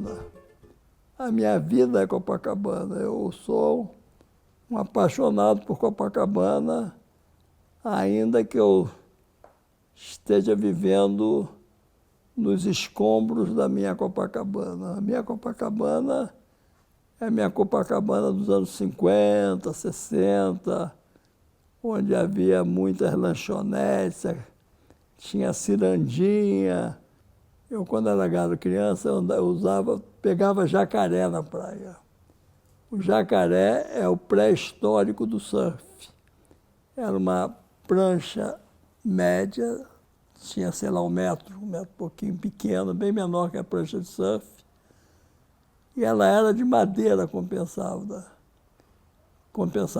Copacabana. A minha vida é Copacabana. Eu sou um apaixonado por Copacabana, ainda que eu esteja vivendo nos escombros da minha Copacabana. A minha Copacabana é a minha Copacabana dos anos 50, 60, onde havia muitas lanchonetes, tinha cirandinha. Eu, quando era gado criança, eu pegava jacaré na praia. O jacaré é o pré-histórico do surf. Era uma prancha média, tinha, sei lá, um metro e pouquinho pequeno, bem menor que a prancha de surf. E ela era de madeira compensado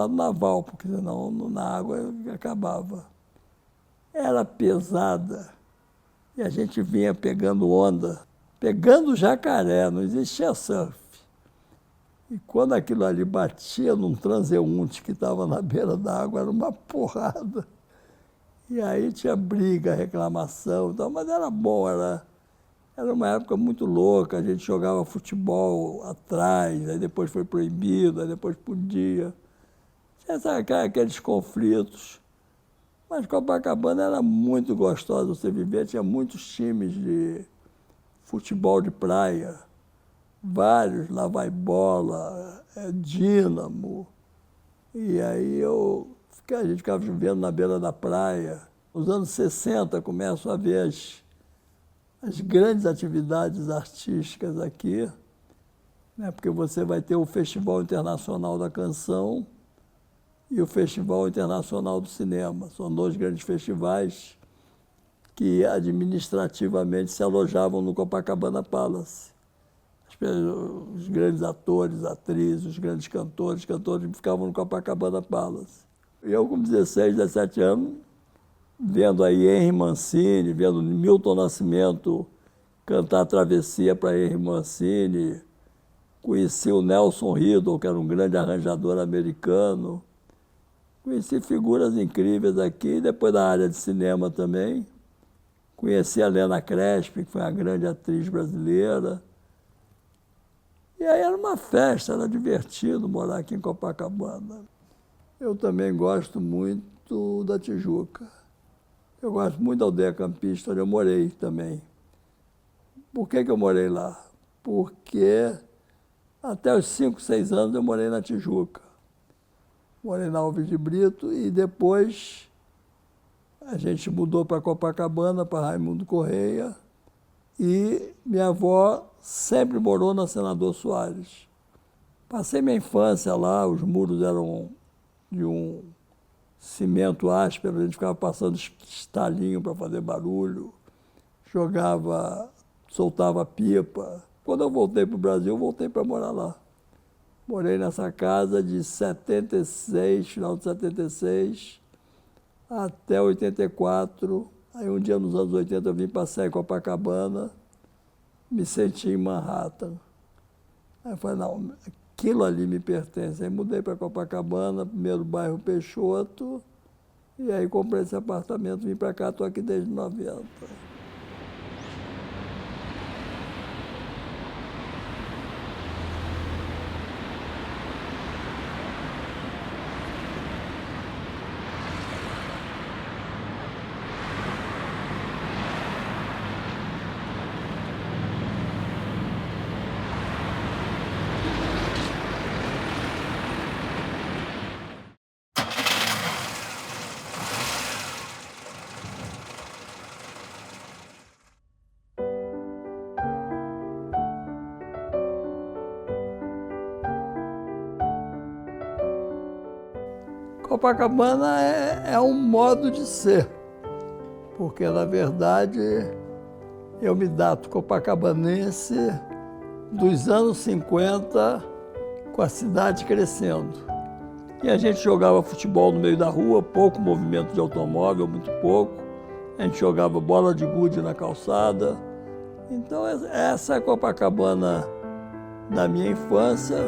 naval, porque senão na água acabava. Era pesada. E a gente vinha pegando onda, pegando jacaré, não existia surf. E quando aquilo ali batia num transeunte que estava na beira da água, era uma porrada. E aí tinha briga, reclamação e tal, mas era bom, era uma época muito louca, a gente jogava futebol atrás, aí depois foi proibido, aí depois podia. Tinha aqueles conflitos. Mas Copacabana era muito gostosa você viver, tinha muitos times de futebol de praia, vários, lá vai bola, Dínamo. E aí a gente ficava vivendo na beira da praia. Nos anos 60 começam a haver as grandes atividades artísticas aqui, né? Porque você vai ter o Festival Internacional da Canção e o Festival Internacional do Cinema. São dois grandes festivais que administrativamente se alojavam no Copacabana Palace. Os grandes atores, atrizes, os grandes cantores ficavam no Copacabana Palace. Eu, com 16, 17 anos, vendo aí Henry Mancini, vendo Milton Nascimento cantar Travessia para Henry Mancini, conheci o Nelson Riddle, que era um grande arranjador americano. Conheci figuras incríveis aqui, depois da área de cinema também. Conheci a Lena Crespi, que foi uma grande atriz brasileira. E aí era uma festa, era divertido morar aqui em Copacabana. Eu também gosto muito da Tijuca. Eu gosto muito da aldeia campista, onde eu morei também. Por que eu morei lá? Porque até os 5, 6 anos eu morei na Tijuca. Morei na Alves de Brito e depois a gente mudou para Copacabana, para Raimundo Correia, e minha avó sempre morou na Senador Soares. Passei minha infância lá, os muros eram de um cimento áspero, a gente ficava passando estalinho para fazer barulho, soltava pipa. Quando eu voltei para o Brasil, eu voltei para morar lá. Morei nessa casa de 76, final de 76, até 84. Aí um dia nos anos 80 eu vim passear em Copacabana, me senti em Manhattan. Aí eu falei, não, aquilo ali me pertence. Aí mudei para Copacabana, primeiro bairro Peixoto, e aí comprei esse apartamento, vim para cá, estou aqui desde 90. Copacabana é um modo de ser, porque, na verdade, eu me dato copacabanense dos anos 50, com a cidade crescendo. E a gente jogava futebol no meio da rua, pouco movimento de automóvel, muito pouco. A gente jogava bola de gude na calçada. Então, essa é a Copacabana da minha infância.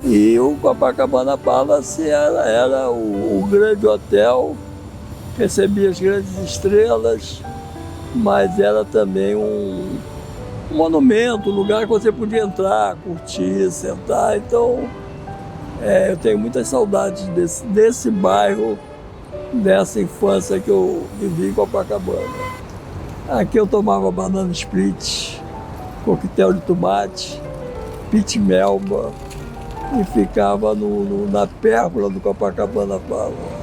E o Copacabana Palace era o grande hotel recebia as grandes estrelas, mas era também um monumento, um lugar que você podia entrar, curtir, sentar. Então, eu tenho muitas saudades desse bairro, dessa infância que eu vivi em Copacabana. Aqui eu tomava banana split, coquetel de tomate, pit melba e ficava na pérgola do Copacabana Palace.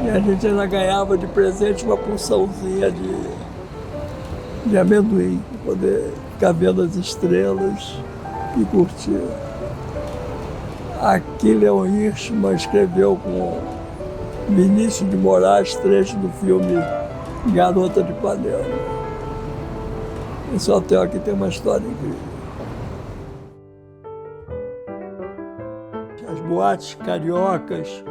E a gente ainda ganhava de presente uma porçãozinha de amendoim, para poder ficar vendo as estrelas e curtir. Aqui Leon Hirschman escreveu com Vinícius de Moraes trecho do filme Garota de Ipanema. Esse hotel aqui tem uma história incrível. As boates cariocas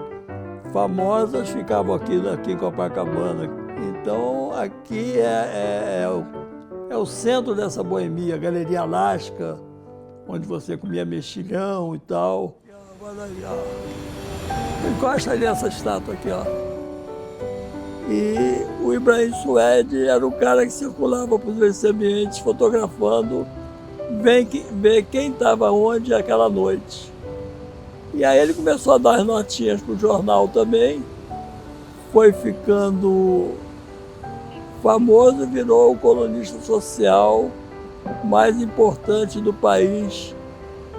famosas ficavam aqui em Copacabana. Então aqui é o centro dessa boemia, Galeria Alaska, onde você comia mexilhão e tal. Olha aí, ó. Encosta ali essa estátua aqui, ó. E o Ibrahim Suede era o cara que circulava por esses ambientes fotografando, ver quem estava onde aquela noite. E aí ele começou a dar as notinhas para o jornal também, foi ficando famoso e virou o colunista social mais importante do país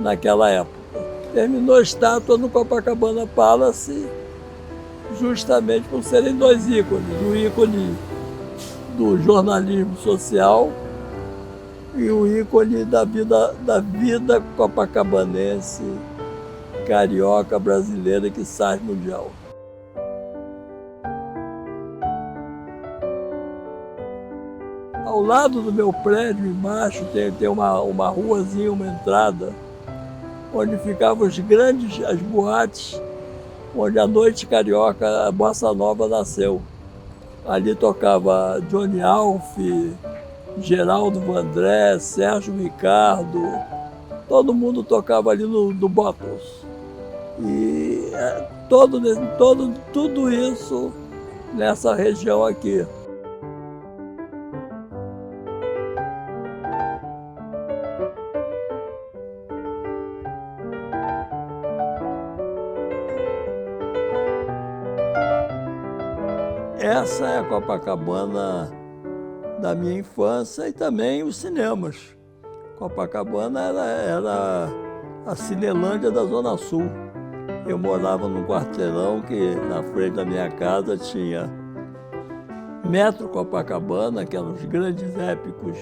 naquela época. Terminou a estátua no Copacabana Palace, justamente por serem dois ícones, o ícone do jornalismo social e o ícone da vida copacabanense, carioca, brasileira, que sai mundial. Ao lado do meu prédio, embaixo, tem uma ruazinha, uma entrada, onde ficavam as boates, onde a noite carioca, a bossa nova nasceu. Ali tocava Johnny Alf, Geraldo Vandré, Sérgio Ricardo, todo mundo tocava ali no Bottles. E tudo isso nessa região aqui. Essa é a Copacabana da minha infância e também os cinemas. Copacabana era a Cinelândia da Zona Sul. Eu morava num quarteirão que na frente da minha casa tinha Metro Copacabana, que eram os grandes épicos,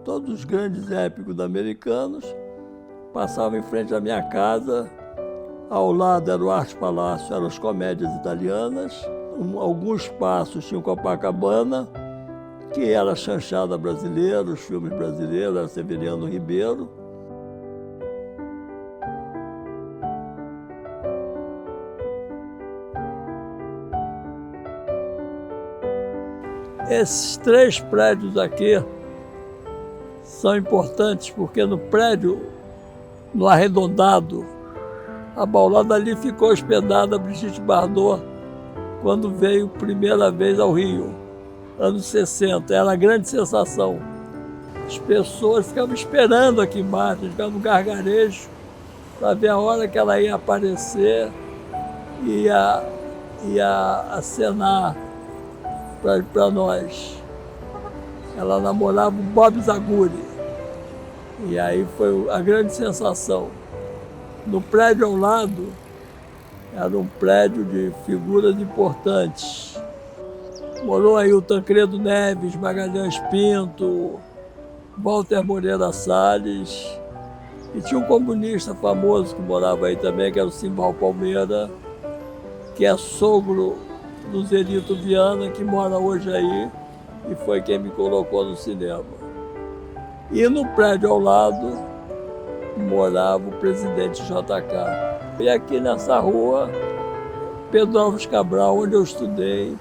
todos os grandes épicos americanos, passavam em frente à minha casa. Ao lado era o Arte Palácio, eram as comédias italianas. Alguns passos tinham Copacabana, que era a chanchada brasileira, os filmes brasileiros, era Severiano Ribeiro. Esses três prédios aqui são importantes porque no prédio, no arredondado, abaulada ali ficou hospedada a Brigitte Bardot quando veio primeira vez ao Rio, anos 60. Era a grande sensação. As pessoas ficavam esperando aqui embaixo, ficavam no gargarejo para ver a hora que ela ia aparecer e ia acenar para nós. Ela namorava o Bob Zaguri. E aí foi a grande sensação. No prédio ao lado, era um prédio de figuras importantes. Morou aí o Tancredo Neves, Magalhães Pinto, Walter Moreira Salles. E tinha um comunista famoso que morava aí também, que era o Simbal Palmeira, que é sogro do Zerito Viana, que mora hoje aí, e foi quem me colocou no cinema. E no prédio ao lado morava o presidente JK. E aqui nessa rua, Pedro Alves Cabral, onde eu estudei,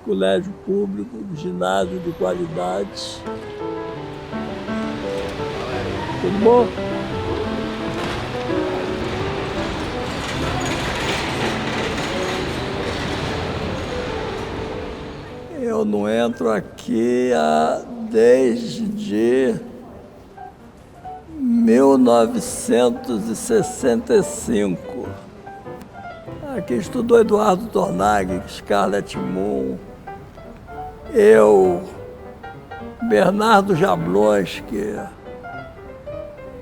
colégio público, ginásio de qualidade. Tudo bom? Eu não entro aqui desde 1965. Aqui estudou Eduardo Tornag, Scarlett Moon, eu, Bernardo Jablonski,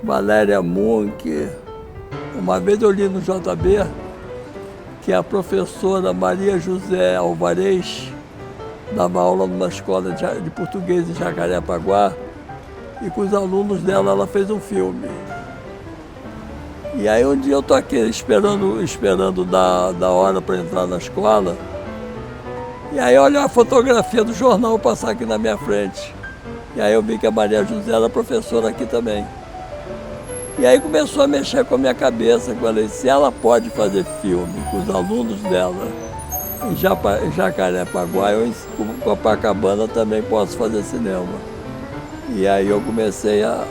Valéria Munk. Uma vez eu li no JB que a professora Maria José Alvarez dava aula numa escola de português em Jacarepaguá e com os alunos dela ela fez um filme. E aí um dia eu estou aqui esperando da hora para entrar na escola, e aí olha a fotografia do jornal passar aqui na minha frente. E aí eu vi que a Maria José era professora aqui também. E aí começou a mexer com a minha cabeça, eu falei, se ela pode fazer filme com os alunos dela em Jacarepaguá, eu em Copacabana também posso fazer cinema. E aí eu comecei a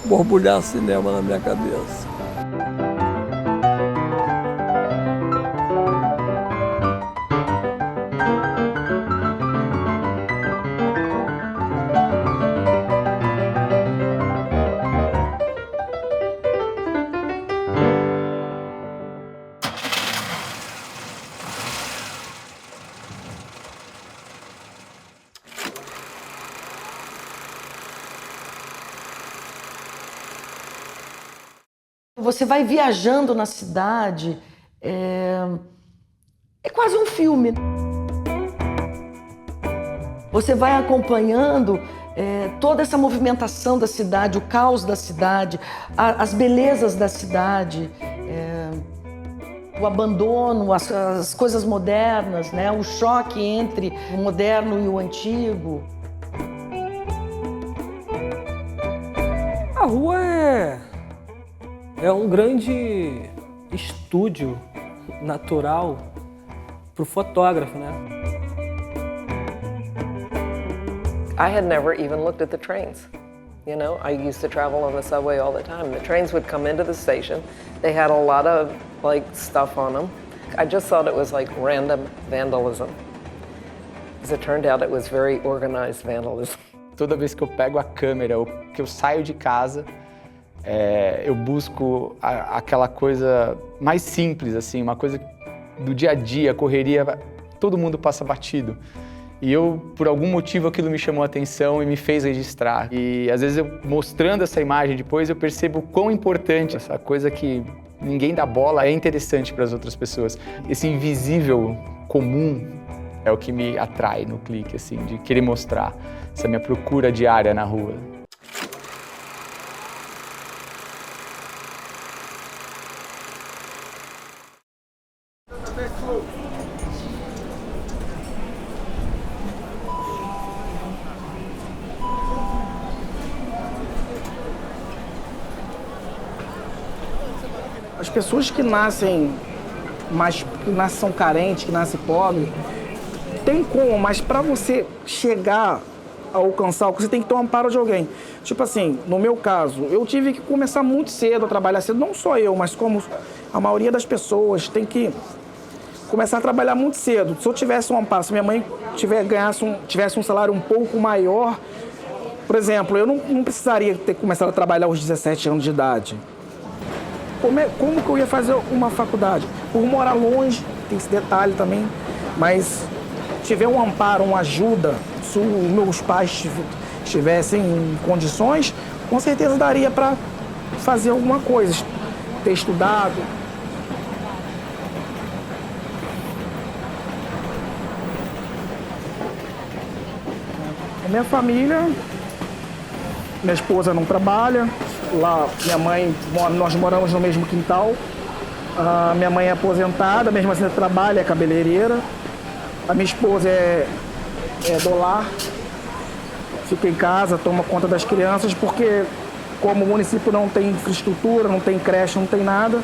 borbulhar cinema na minha cabeça. Você vai viajando na cidade, é quase um filme. Você vai acompanhando toda essa movimentação da cidade, o caos da cidade, as belezas da cidade, o abandono, as coisas modernas, né? O choque entre o moderno e o antigo. A rua é um grande estúdio natural para o fotógrafo, né? I had never even looked at the trains. You know, I used to travel on the subway all the time. The trains would come into the station. They had a lot of like stuff on them. I just thought it was like random vandalism. As it turned out, it was very organized vandalism. Toda vez que eu pego a câmera ou que eu saio de casa, eu busco aquela coisa mais simples, assim, uma coisa do dia a dia, correria, todo mundo passa batido. E eu, por algum motivo, aquilo me chamou a atenção e me fez registrar. E às vezes eu mostrando essa imagem depois, eu percebo o quão importante essa coisa que ninguém dá bola é interessante para as outras pessoas. Esse invisível comum é o que me atrai no clique, assim, de querer mostrar essa minha procura diária na rua. As pessoas que nascem são carentes, que nascem pobres, tem como, mas para você chegar a alcançar, você tem que ter um amparo de alguém. Tipo assim, no meu caso, eu tive que começar muito cedo a trabalhar cedo, não só eu, mas como a maioria das tem que começar a trabalhar muito cedo. Se eu tivesse um amparo, se minha mãe tivesse um salário um pouco maior, por exemplo, eu não precisaria ter começado a trabalhar aos 17 anos de idade. Como que eu ia fazer uma faculdade? Por morar longe, tem esse detalhe também, mas tiver um amparo, uma ajuda, se os meus pais estivessem em condições, com certeza daria para fazer alguma coisa, ter estudado. A minha família, minha esposa não trabalha, lá minha mãe, nós moramos no mesmo quintal. A minha mãe é aposentada, mesmo assim trabalha, é cabeleireira. A minha esposa é do lar, fica em casa, toma conta das crianças, porque como o município não tem infraestrutura, não tem creche, não tem nada,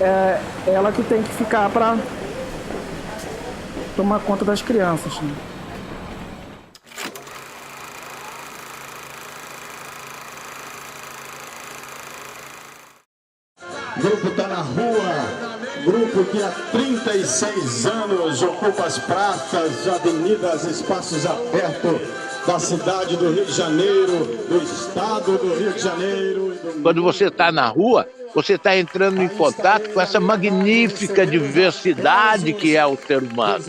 é ela que tem que ficar para tomar conta das crianças. Né? O grupo tá na rua, grupo que há 36 anos ocupa as praças, avenidas, espaços abertos da cidade do Rio de Janeiro, do estado do Rio de Janeiro. Quando você está na rua, você está entrando em contato com essa magnífica diversidade que é o ser humano.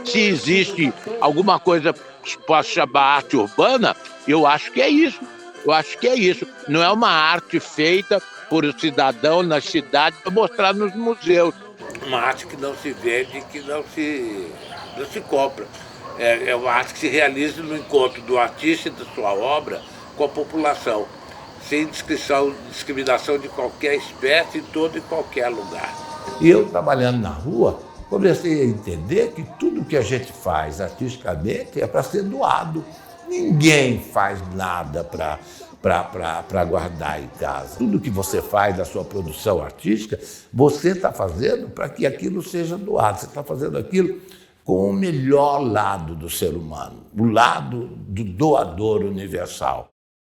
Se existe alguma coisa que possa chamar arte urbana, eu acho que é isso. Eu acho que é isso. Não é uma arte feita por um cidadão na cidade para mostrar nos museus. Uma arte que não se vende, que não se compra. É uma arte que se realiza no encontro do artista e da sua obra com a população, sem discriminação de qualquer espécie, em todo e qualquer lugar. E eu, trabalhando na rua, comecei a entender que tudo que a gente faz artisticamente é para ser doado. Ninguém faz nada para guardar em casa. Tudo que você faz da sua produção artística, você está fazendo para que aquilo seja doado. Você está fazendo aquilo com o melhor lado do ser humano, o lado do doador universal.